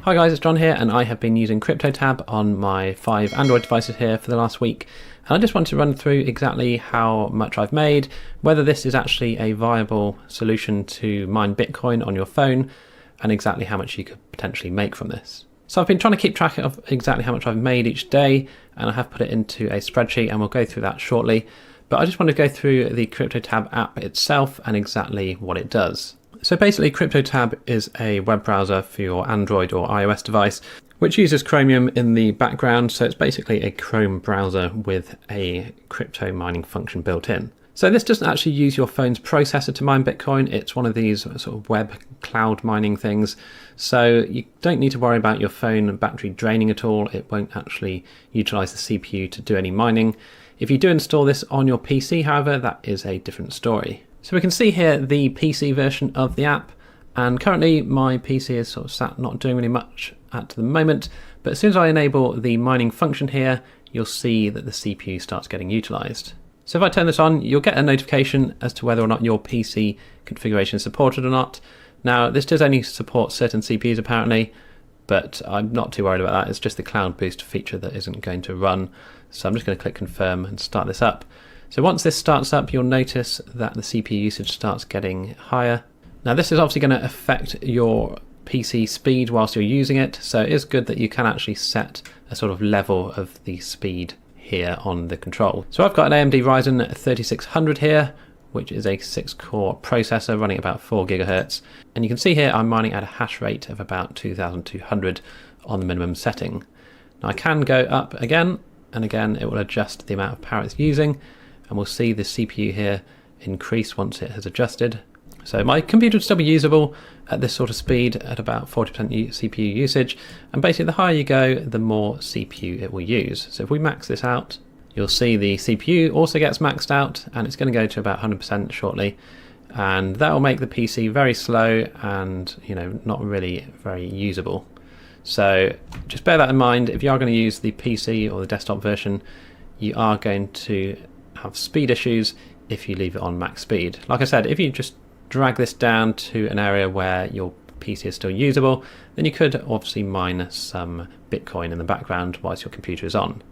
Hi guys, it's John here, and I have been using CryptoTab on my 5 Android devices here for the last week. And I just want to run through exactly how much I've made, whether this is actually a viable solution to mine Bitcoin on your phone, and exactly how much you could potentially make from this. So I've been trying to keep track of exactly how much I've made each day, and I have put it into a spreadsheet, and we'll go through that shortly. But I just want to go through the CryptoTab app itself and exactly what it does. So basically, CryptoTab is a web browser for your Android or iOS device, which uses Chromium in the background. So it's basically a Chrome browser with a crypto mining function built in. So this doesn't actually use your phone's processor to mine Bitcoin. It's one of these sort of web cloud mining things. So you don't need to worry about your phone battery draining at all. It won't actually utilize the CPU to do any mining. If you do install this on your PC, however, that is a different story. So we can see here the PC version of the app, and currently my PC is sort of sat not doing really much at the moment, but as soon as I enable the mining function here, you'll see that the CPU starts getting utilized. So if I turn this on, you'll get a notification as to whether or not your PC configuration is supported or not. Now this does only support certain CPUs apparently, but I'm not too worried about that. It's just the cloud boost feature that isn't going to run. So I'm just going to click confirm and start this up. So once this starts up, you'll notice that the CPU usage starts getting higher. Now this is obviously going to affect your PC speed whilst you're using it, so it is good that you can actually set a sort of level of the speed here on the control. So I've got an AMD Ryzen 3600 here, which is a 6-core processor running about 4 GHz. And you can see here I'm mining at a hash rate of about 2200 on the minimum setting. Now I can go up again, and again it will adjust the amount of power it's using. And we'll see the CPU here increase once it has adjusted. So my computer would still be usable at this sort of speed at about 40% CPU usage. And basically the higher you go, the more CPU it will use. So if we max this out, you'll see the CPU also gets maxed out, and it's going to go to about 100% shortly. And that will make the PC very slow and, not really very usable. So just bear that in mind. If you are going to use the PC or the desktop version, you are going to have speed issues if you leave it on max speed. Like I said, if you just drag this down to an area where your PC is still usable, then you could obviously mine some Bitcoin in the background whilst your computer is on.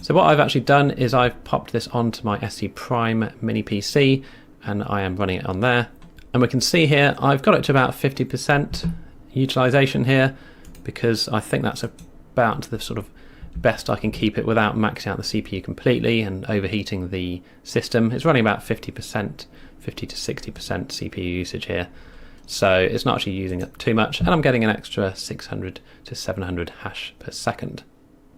So what I've actually done is I've popped this onto my SC Prime mini PC, and I am running it on there. And we can see here I've got it to about 50% utilization here, because I think that's about the sort of best I can keep it without maxing out the CPU completely and overheating the system. It's running about 50%, 50 to 60% CPU usage here. So it's not actually using up too much, and I'm getting an extra 600 to 700 hash per second.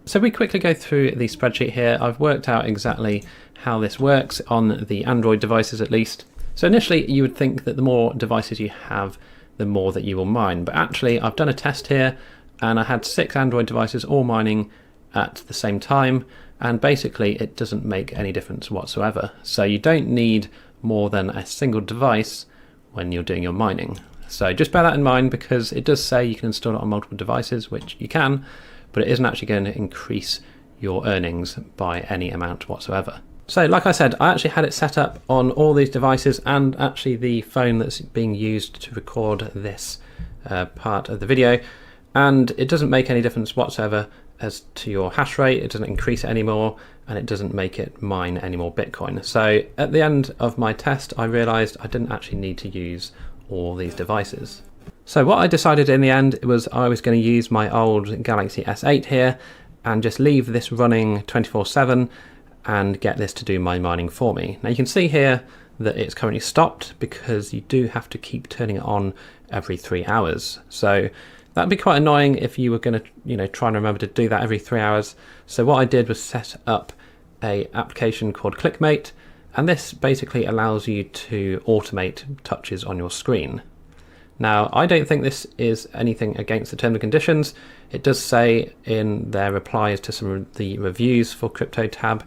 So we quickly go through the spreadsheet here. I've worked out exactly how this works on the Android devices at least. So initially you would think that the more devices you have, the more that you will mine. But actually I've done a test here, and I had 6 Android devices all mining at the same time, and basically it doesn't make any difference whatsoever. So you don't need more than a single device when you're doing your mining. So just bear that in mind, because it does say you can install it on multiple devices, which you can, but it isn't actually going to increase your earnings by any amount whatsoever. So like I said, I actually had it set up on all these devices, and actually the phone that's being used to record this part of the video, and it doesn't make any difference whatsoever as to your hash rate. It doesn't increase it anymore, and it doesn't make it mine any more Bitcoin. So at the end of my test, I realized I didn't actually need to use all these devices. So what I decided in the end was I was going to use my old Galaxy S8 here and just leave this running 24/7 and get this to do my mining for me. Now you can see here that it's currently stopped, because you do have to keep turning it on every 3 hours. So that'd be quite annoying if you were going to, try and remember to do that every 3 hours. So what I did was set up a application called ClickMate, and this basically allows you to automate touches on your screen. Now, I don't think this is anything against the terms and conditions. It does say in their replies to some of the reviews for CryptoTab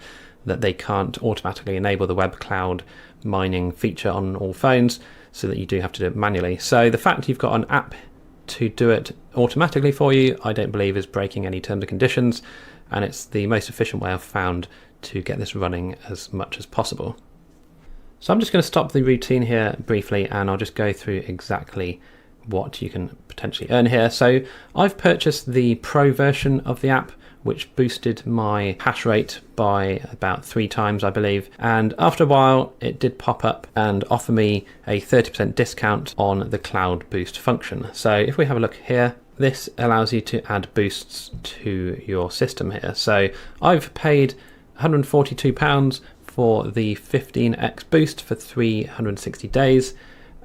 that they can't automatically enable the web cloud mining feature on all phones, so that you do have to do it manually. So the fact you've got an app to do it automatically for you, I don't believe is breaking any terms and conditions, and it's the most efficient way I've found to get this running as much as possible. So I'm just going to stop the routine here briefly, and I'll just go through exactly what you can potentially earn here. So I've purchased the Pro version of the app, which boosted my hash rate by about 3 times, I believe. And after a while, it did pop up and offer me a 30% discount on the Cloud Boost function. So if we have a look here, this allows you to add boosts to your system here. So I've paid £142 for the 15x boost for 360 days.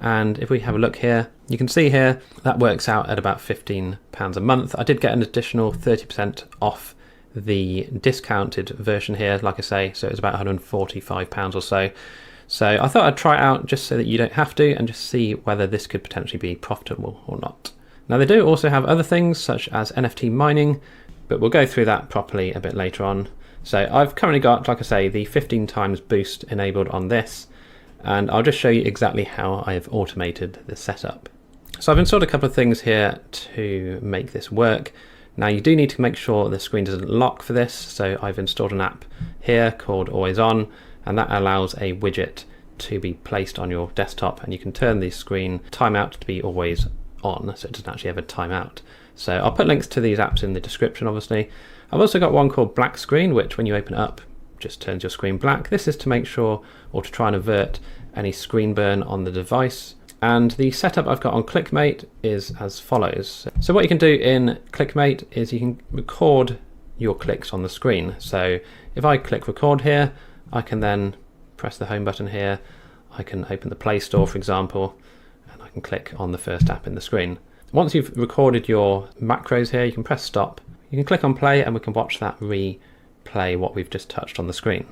And if we have a look here, you can see here that works out at about £15 a month. I did get an additional 30% off the discounted version here, like I say, so it was about £145 or so. So I thought I'd try it out just so that you don't have to, and just see whether this could potentially be profitable or not. Now they do also have other things such as NFT mining, but we'll go through that properly a bit later on. So I've currently got, like I say, the 15 times boost enabled on this, and I'll just show you exactly how I've automated the setup. So I've installed a couple of things here to make this work. Now you do need to make sure the screen doesn't lock for this, so I've installed an app here called Always On, and that allows a widget to be placed on your desktop, and you can turn the screen timeout to be always on, so it doesn't actually ever time out. So I'll put links to these apps in the description, obviously. I've also got one called Black Screen, which when you open it up, just turns your screen black. This is to make sure, or to try and avert any screen burn on the device. And the setup I've got on ClickMate is as follows. So what you can do in ClickMate is you can record your clicks on the screen. So if I click record here, I can then press the home button here. I can open the Play Store, for example, and I can click on the first app in the screen. Once you've recorded your macros here, you can press stop. You can click on play, and we can watch that replay what we've just touched on the screen.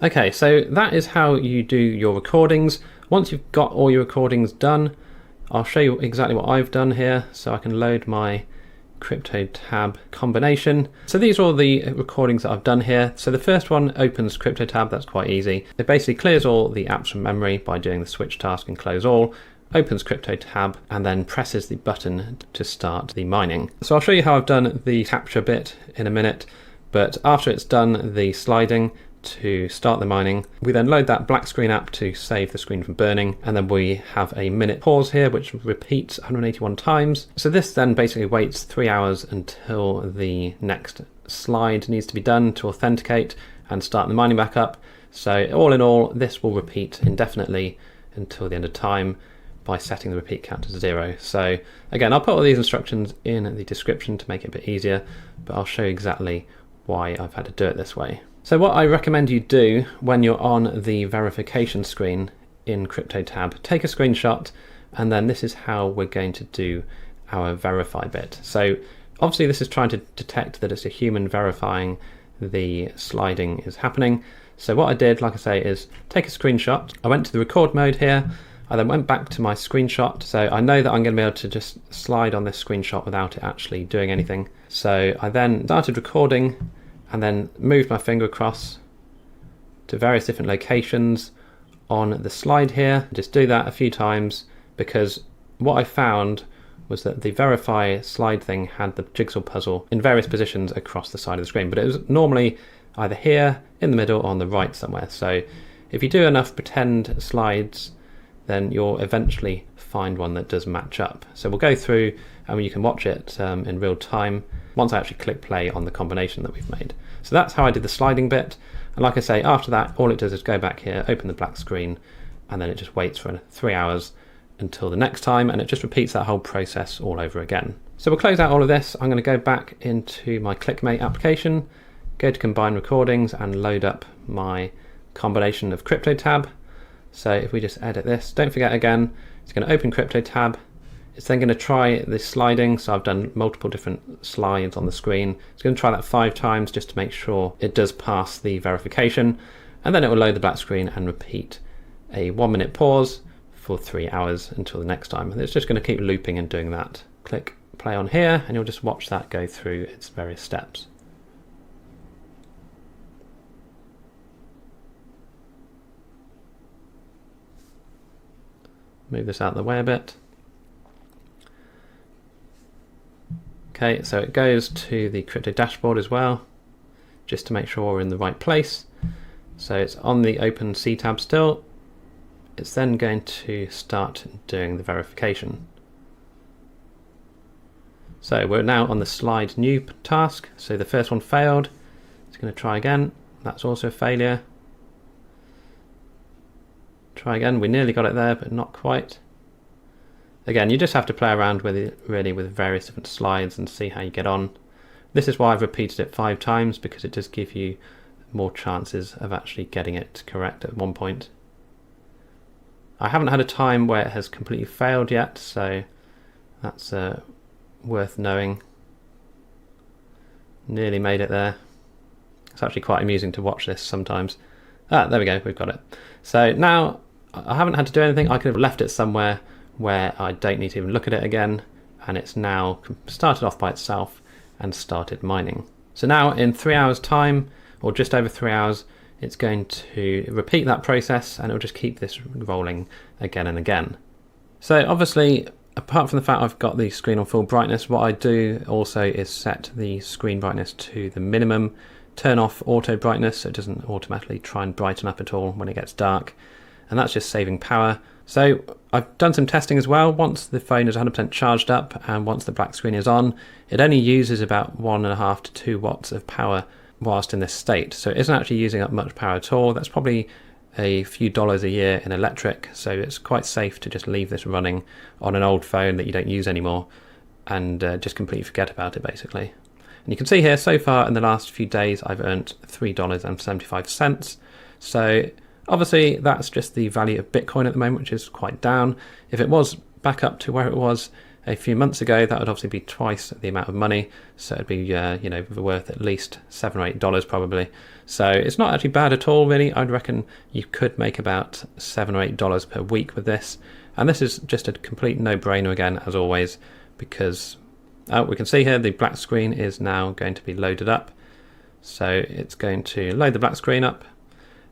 Okay, so that is how you do your recordings. Once you've got all your recordings done, I'll show you exactly what I've done here. So I can load my CryptoTab combination. So these are all the recordings that I've done here. So the first one opens CryptoTab, that's quite easy. It basically clears all the apps from memory by doing the switch task and close all, opens CryptoTab, and then presses the button to start the mining. So I'll show you how I've done the capture bit in a minute, but after it's done the sliding to start the mining, we then load that black screen app to save the screen from burning, and then we have a minute pause here which repeats 181 times. So this then basically waits 3 hours until the next slide needs to be done to authenticate and start the mining back up. So all in all, this will repeat indefinitely until the end of time by setting the repeat count to 0. So again, I'll put all these instructions in the description to make it a bit easier, but I'll show you exactly why I've had to do it this way. So what I recommend you do when you're on the verification screen in CryptoTab, take a screenshot, and then this is how we're going to do our verify bit. So obviously this is trying to detect that it's a human verifying the sliding is happening. So what I did, like I say, is take a screenshot. I went to the record mode here. I then went back to my screenshot. So I know that I'm going to be able to just slide on this screenshot without it actually doing anything. So I then started recording and then moved my finger across to various different locations on the slide here. Just do that a few times, because what I found was that the verify slide thing had the jigsaw puzzle in various positions across the side of the screen, but it was normally either here, in the middle, or on the right somewhere. So if you do enough pretend slides, then you'll eventually find one that does match up. So we'll go through and you can watch it in real time once I actually click play on the combination that we've made. So that's how I did the sliding bit. And like I say, after that, all it does is go back here, open the black screen, and then it just waits for 3 hours until the next time, and it just repeats that whole process all over again. So we'll close out all of this. I'm going to go back into my ClickMate application, go to combine recordings, and load up my combination of CryptoTab. So if we just edit this, don't forget again, it's going to open CryptoTab. It's then going to try the sliding. So I've done multiple different slides on the screen. It's going to try that 5 times just to make sure it does pass the verification. And then it will load the black screen and repeat a 1 minute pause for 3 hours until the next time. And it's just going to keep looping and doing that. Click play on here and you'll just watch that go through its various steps. Move this out of the way a bit. Okay, so it goes to the crypto dashboard as well, just to make sure we're in the right place. So it's on the open C tab still. it's then going to start doing the verification. So we're now on the slide new task. So the first one failed. It's going to try again. That's also a failure. Try again. We nearly got it there, but not quite. Again, you just have to play around with it really with various different slides and see how you get on. This is why I've repeated it 5 times, because it does give you more chances of actually getting it correct at one point. I haven't had a time where it has completely failed yet, so that's worth knowing. Nearly made it there. It's actually quite amusing to watch this sometimes. Ah, there we go, we've got it. So now I haven't had to do anything. I could have left it somewhere where I don't need to even look at it again, and it's now started off by itself and started mining. So now in 3 hours time, or just over 3 hours, it's going to repeat that process, and it'll just keep this rolling again and again. So obviously, apart from the fact I've got the screen on full brightness, what I do also is set the screen brightness to the minimum, turn off auto brightness so it doesn't automatically try and brighten up at all when it gets dark, and that's just saving power. So I've done some testing as well. Once the phone is 100% charged up and once the black screen is on, it only uses about 1.5 to 2 watts of power whilst in this state. So it isn't actually using up much power at all. That's probably a few dollars a year in electric, so it's quite safe to just leave this running on an old phone that you don't use anymore and just completely forget about it basically. And you can see here, so far in the last few days I've earned $3.75. So obviously that's just the value of Bitcoin at the moment, which is quite down. If it was back up to where it was a few months ago, that would obviously be twice the amount of money, so it'd be you know, worth at least $7 or $8 probably. So it's not actually bad at all really. I'd reckon you could make about $7 or $8 per week with this, and this is just a complete no-brainer again as always, because we can see here the black screen is now going to be loaded up. So it's going to load the black screen up,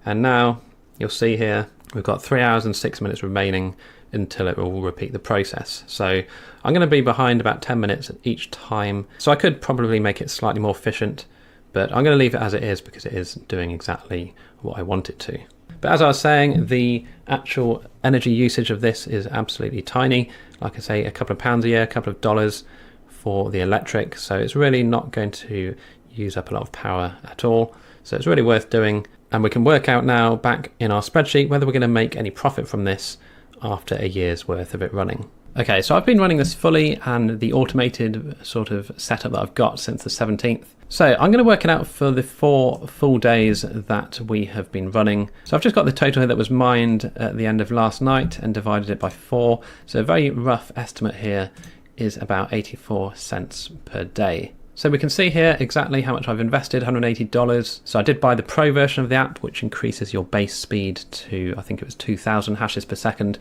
and now you'll see here we've got 3 hours and 6 minutes remaining until it will repeat the process. So I'm going to be behind about 10 minutes each time. So I could probably make it slightly more efficient, but I'm going to leave it as it is because it is doing exactly what I want it to. But as I was saying, the actual energy usage of this is absolutely tiny. Like I say, a couple of pounds a year, a couple of dollars for the electric. So it's really not going to use up a lot of power at all. So it's really worth doing. And we can work out now back in our spreadsheet whether we're going to make any profit from this after a year's worth of it running. Okay, so I've been running this fully and the automated sort of setup that I've got since the 17th. So I'm going to work it out for the 4 full days that we have been running. So I've just got the total here that was mined at the end of last night and divided it by 4. So a very rough estimate here is about 84 cents per day. So we can see here exactly how much I've invested, $180. So I did buy the Pro version of the app, which increases your base speed to, I think it was 2000 hashes per second.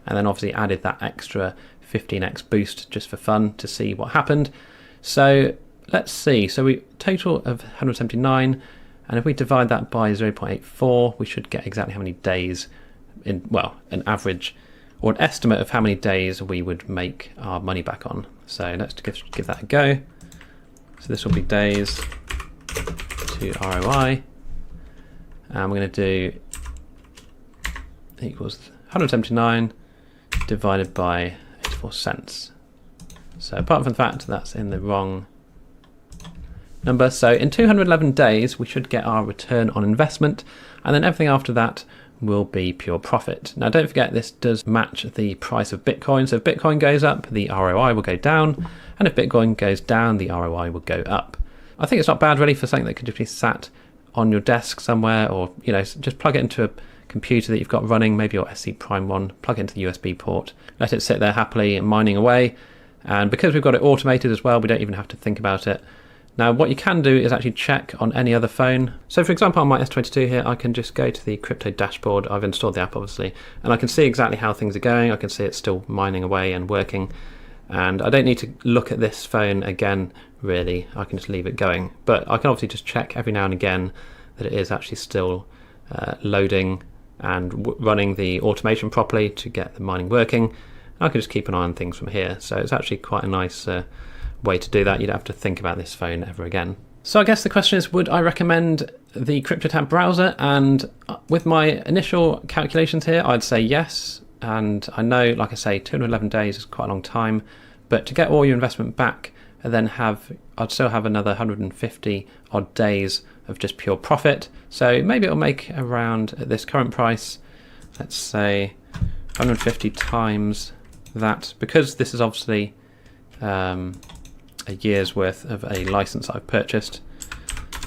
And then obviously added that extra 15x boost just for fun to see what happened. So let's see. So we total of 179. And if we divide that by 0.84, we should get exactly how many days in, well, an average or an estimate of how many days we would make our money back on. So let's give that a go. So this will be days to ROI, and we're going to do equals 179 divided by 84 cents. So apart from the fact that's in the wrong number, so in 211 days we should get our return on investment, and then everything after that will be pure profit. Now don't forget, this does match the price of Bitcoin. So if Bitcoin goes up, the ROI will go down, and if Bitcoin goes down, the ROI will go up. I think it's not bad really for something that could just be sat on your desk somewhere, or you know, just plug it into a computer that you've got running, maybe your SC Prime one, plug it into the USB port, let it sit there happily mining away. And because we've got it automated as well, we don't even have to think about it. Now what you can do is actually check on any other phone. So for example, on my S22 here, I can just go to the crypto dashboard. I've installed the app obviously, and I can see exactly how things are going. I can see it's still mining away and working, and I don't need to look at this phone again really. I can just leave it going, but I can obviously just check every now and again that it is actually still loading and running the automation properly to get the mining working. I can just keep an eye on things from here. So it's actually quite a nice way to do that. You don't have to think about this phone ever again. So I guess the question is, would I recommend the CryptoTab browser, and with my initial calculations here, I'd say yes. And I know, like I say, 211 days is quite a long time, but to get all your investment back and then I'd still have another 150 odd days of just pure profit. So maybe it'll make around, at this current price, let's say 150 times that, because this is obviously a year's worth of a license I've purchased.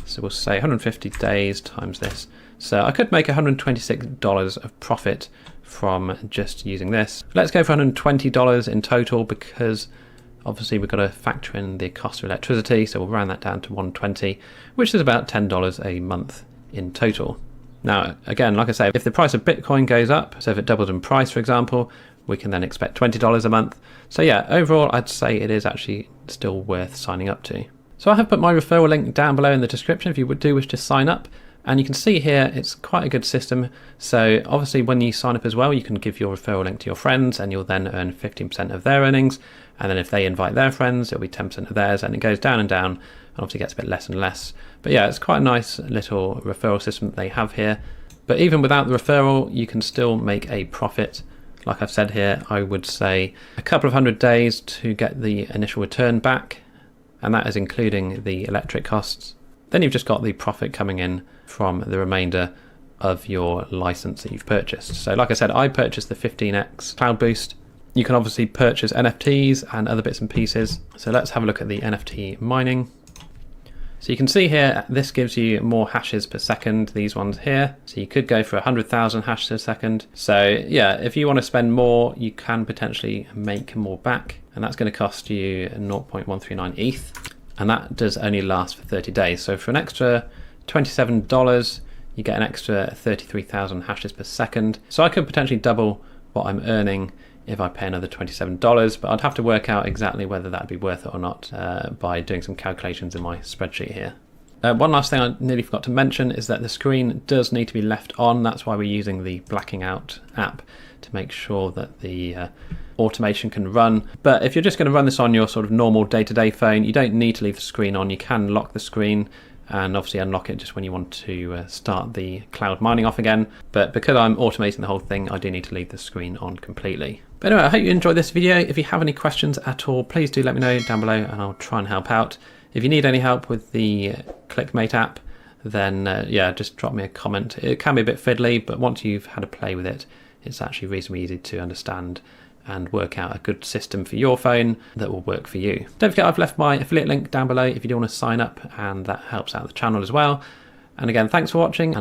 So we'll say 150 days times this. So I could make $126 of profit from just using this. Let's go for $120 in total, because obviously we've got to factor in the cost of electricity. So we'll round that down to 120, which is about $10 a month in total. Now, again, like I say, if the price of Bitcoin goes up, so if it doubles in price, for example, we can then expect $20 a month. So yeah, overall, I'd say it is actually still worth signing up to. So I have put my referral link down below in the description if you do wish to sign up. And you can see here, it's quite a good system. So obviously when you sign up as well, you can give your referral link to your friends and you'll then earn 15% of their earnings. And then if they invite their friends, it'll be 10% of theirs, and it goes down and obviously gets a bit less and less. But yeah, it's quite a nice little referral system that they have here. But even without the referral, you can still make a profit. Like I've said here, I would say a couple of 100 days to get the initial return back. And that is including the electric costs. Then you've just got the profit coming in from the remainder of your license that you've purchased. So like I said, I purchased the 15x Cloud Boost. You can obviously purchase NFTs and other bits and pieces. So let's have a look at the NFT mining. So you can see here, this gives you more hashes per second, these ones here. So you could go for 100,000 hashes a second. So yeah, if you want to spend more, you can potentially make more back. And that's going to cost you 0.139 ETH. And that does only last for 30 days. So for an extra $27, you get an extra 33,000 hashes per second. So I could potentially double what I'm earning if I pay another $27, but I'd have to work out exactly whether that'd be worth it or not by doing some calculations in my spreadsheet here. One last thing I nearly forgot to mention is that the screen does need to be left on. That's why we're using the blacking out app to make sure that the automation can run. But if you're just going to run this on your sort of normal day-to-day phone, you don't need to leave the screen on. You can lock the screen and obviously unlock it just when you want to start the cloud mining off again. But because I'm automating the whole thing, I do need to leave the screen on completely. But anyway, I hope you enjoyed this video. If you have any questions at all, please do let me know down below and I'll try and help out. If you need any help with the ClickMate app, then yeah, just drop me a comment. It can be a bit fiddly, but once you've had a play with it, it's actually reasonably easy to understand and work out a good system for your phone that will work for you. Don't forget, I've left my affiliate link down below if you do want to sign up, and that helps out the channel as well. And again, thanks for watching.